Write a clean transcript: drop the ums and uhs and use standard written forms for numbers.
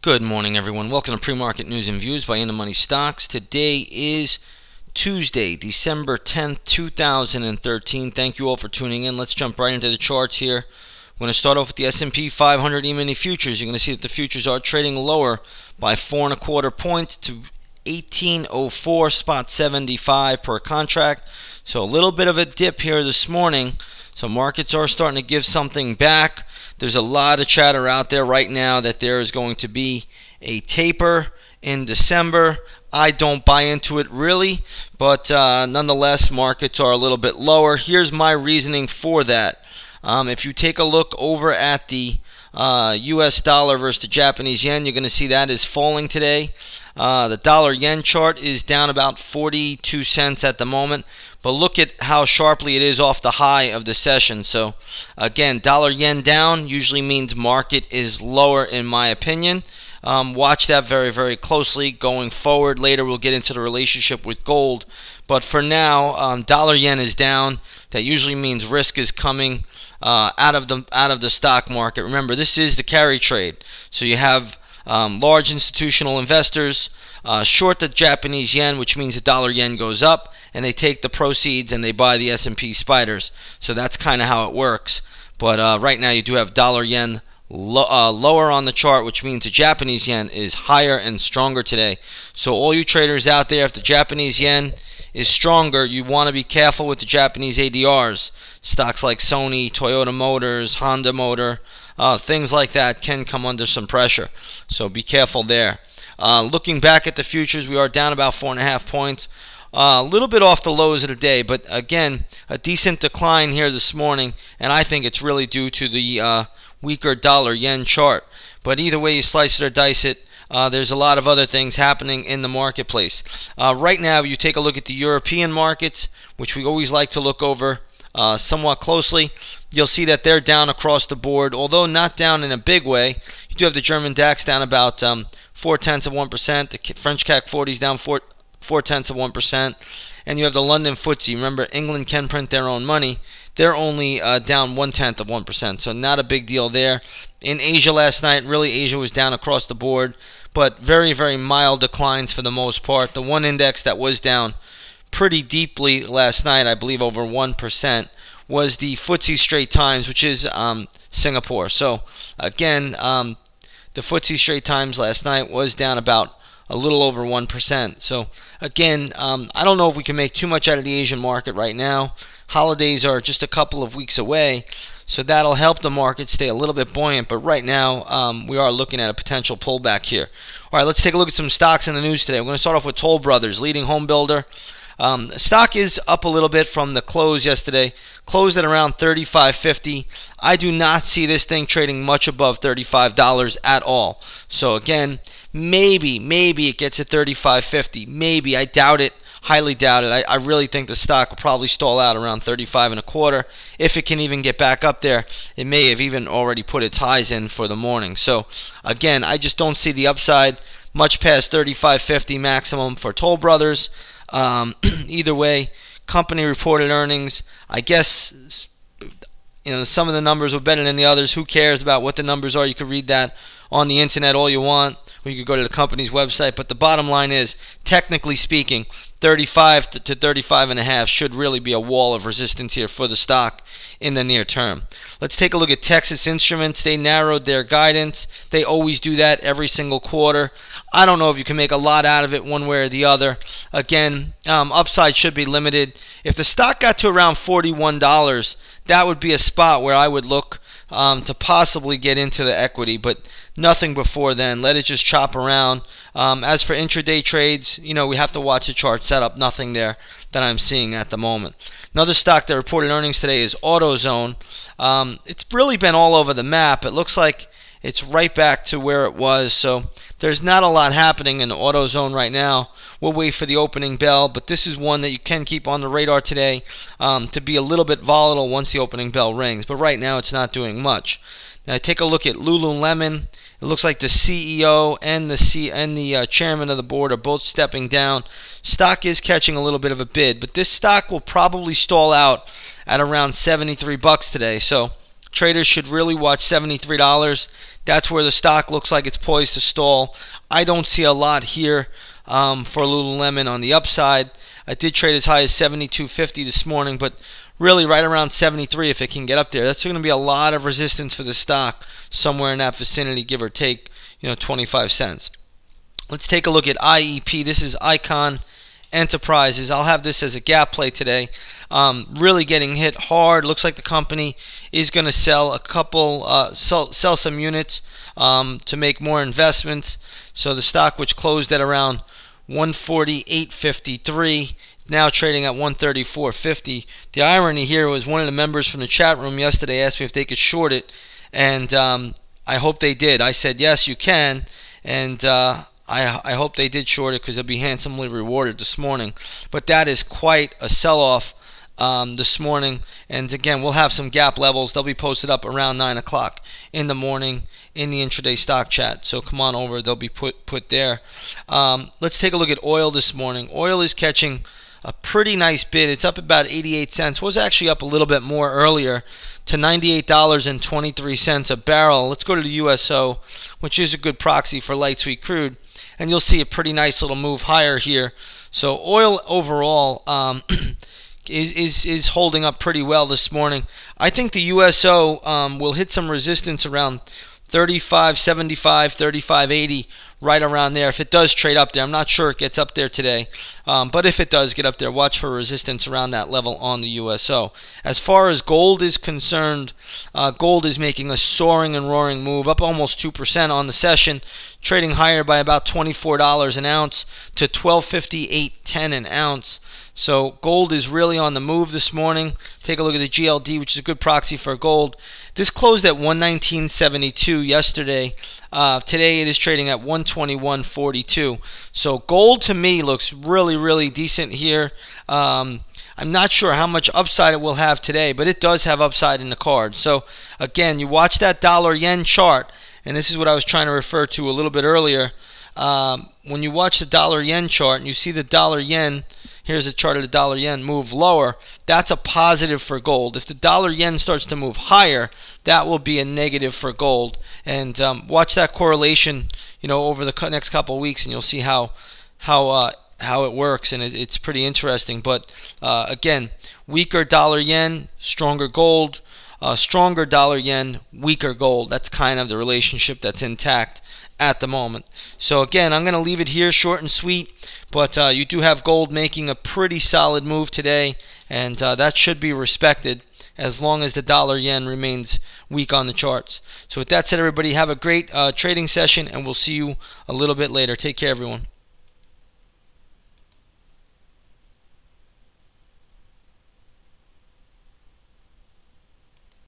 Good morning, everyone. Welcome to Pre-Market News and Views by In the Money Stocks. Today is Tuesday, December 10th, 2013. Thank you all for tuning in. Let's jump right into the charts here. We're going to start off with the S&P 500 E-mini futures. You're going to see that the futures are trading lower by 4.25 points to 1804.75 per contract. So a little bit of a dip here this morning. So markets are starting to give something back. There's a lot of chatter out there right now that there is going to be a taper in December. I don't buy into it really, but nonetheless, markets are a little bit lower. Here's my reasoning for that. If you take a look over at the US dollar versus the Japanese yen, you're going to see that is falling today. The dollar yen chart is down about 42 cents at the moment, but look at how sharply it is off the high of the session. So again, dollar yen down usually means market is lower in my opinion. Watch that very, very closely going forward. Later we'll get into the relationship with gold, but for now, dollar yen is down. That usually means risk is coming out of the stock market. Remember, this is the carry trade, so you have large institutional investors short the Japanese yen, which means the dollar yen goes up, and they take the proceeds and they buy the S&P spiders. So that's kind of how it works. But right now you do have dollar yen lower on the chart, which means the Japanese yen is higher and stronger today. So all you traders out there, if the Japanese yen is stronger, you want to be careful with the Japanese ADRs. Stocks like Sony, Toyota Motors, Honda Motor, things like that can come under some pressure. So be careful there. Looking back at the futures, we are down about 4.5 points. A little bit off the lows of the day, but again, a decent decline here this morning, and I think it's really due to the weaker dollar yen chart. But either way you slice it or dice it, there's a lot of other things happening in the marketplace. Right now, you take a look at the European markets, which we always like to look over somewhat closely. You'll see that they're down across the board, although not down in a big way. You do have the German DAX down about 0.4%. The French CAC 40 is down 0.4%. And you have the London FTSE. Remember, England can print their own money. They're only down 0.1%, so not a big deal there. In Asia last night, really Asia was down across the board, but very, very mild declines for the most part. The one index that was down pretty deeply last night, I believe over 1%, was the FTSE Straits Times, which is Singapore. So again, the FTSE Straits Times last night was down about a little over 1%. So again, I don't know if we can make too much out of the Asian market right now. Holidays are just a couple of weeks away, so that'll help the market stay a little bit buoyant. But right now, we are looking at a potential pullback here. All right, let's take a look at some stocks in the news today. We're going to start off with Toll Brothers, leading home builder. Stock is up a little bit from the close yesterday. Closed at around $35.50. I do not see this thing trading much above $35 at all. So again, maybe it gets at $35.50. Maybe. I doubt it. Highly doubt it. I really think the stock will probably stall out around $35.25. If it can even get back up there, it may have even already put its highs in for the morning. So again, I just don't see the upside much past $35.50 maximum for Toll Brothers. Either way, company reported earnings. I guess some of the numbers were better than the others. Who cares about what the numbers are? You can read that on the internet all you want, or you could go to the company's website. But the bottom line is, technically speaking, 35 to 35.5 should really be a wall of resistance here for the stock in the near term. Let's take a look at Texas Instruments. They narrowed their guidance. They always do that every single quarter. I don't know if you can make a lot out of it one way or the other. Again, upside should be limited. If the stock got to around $41, that would be a spot where I would look to possibly get into the equity, but nothing before then. Let it just chop around. As for intraday trades, we have to watch the chart setup. Nothing there that I'm seeing at the moment. Another stock that reported earnings today is AutoZone. It's really been all over the map. It looks like it's right back to where it was, so there's not a lot happening in the AutoZone right now. We'll wait for the opening bell, but this is one that you can keep on the radar today to be a little bit volatile once the opening bell rings. But right now, it's not doing much. Now, take a look at Lululemon. It looks like the CEO and the chairman of the board are both stepping down. Stock is catching a little bit of a bid, but this stock will probably stall out at around $73 today. So traders should really watch $73. That's where the stock looks like it's poised to stall. I don't see a lot here for Lululemon on the upside. I did trade as high as 72.50 this morning, but really right around 73 if it can get up there. That's going to be a lot of resistance for the stock, somewhere in that vicinity, give or take, 25 cents. Let's take a look at IEP. This is ICAHN Enterprises. I'll have this as a gap play today. Really getting hit hard. Looks like the company is going to sell a couple, sell some units to make more investments. So the stock, which closed at around 148.53, now trading at 134.50. The irony here was one of the members from the chat room yesterday asked me if they could short it, and I hope they did. I said yes, you can, and I hope they did short it because they'll be handsomely rewarded this morning. But that is quite a sell-off this morning, and again, we'll have some gap levels. They'll be posted up around 9 o'clock in the morning in the intraday stock chat. So come on over. They'll be put there. Let's take a look at oil this morning. Oil is catching a pretty nice bid. It's up about 88 cents. Was actually up a little bit more earlier to $98.23 a barrel. Let's go to the USO, which is a good proxy for light sweet crude, and you'll see a pretty nice little move higher here. So oil overall is holding up pretty well this morning. I think the USO will hit some resistance around 35.75, 35.80, right around there. If it does trade up there, I'm not sure it gets up there today, but if it does get up there, watch for resistance around that level on the USO. As far as gold is concerned, gold is making a soaring and roaring move, up almost 2% on the session, trading higher by about $24 an ounce to $12.58.10 an ounce. So gold is really on the move this morning. Take a look at the GLD, which is a good proxy for gold. This closed at 119.72 yesterday. Today it is trading at 121.42. So gold to me looks really, really decent here. I'm not sure how much upside it will have today, but it does have upside in the card. So again, you watch that dollar-yen chart, and this is what I was trying to refer to a little bit earlier. When you watch the dollar-yen chart and you see the dollar-yen, here's a chart of the dollar-yen move lower, that's a positive for gold. If the dollar-yen starts to move higher, that will be a negative for gold. And watch that correlation, over the next couple of weeks, and you'll see how it works, and it's pretty interesting. But again, weaker dollar-yen, stronger gold. Stronger dollar-yen, weaker gold. That's kind of the relationship that's intact at the moment. So again, I'm going to leave it here, short and sweet, but you do have gold making a pretty solid move today, and that should be respected as long as the dollar-yen remains weak on the charts. So with that said, everybody, have a great trading session, and we'll see you a little bit later. Take care, everyone.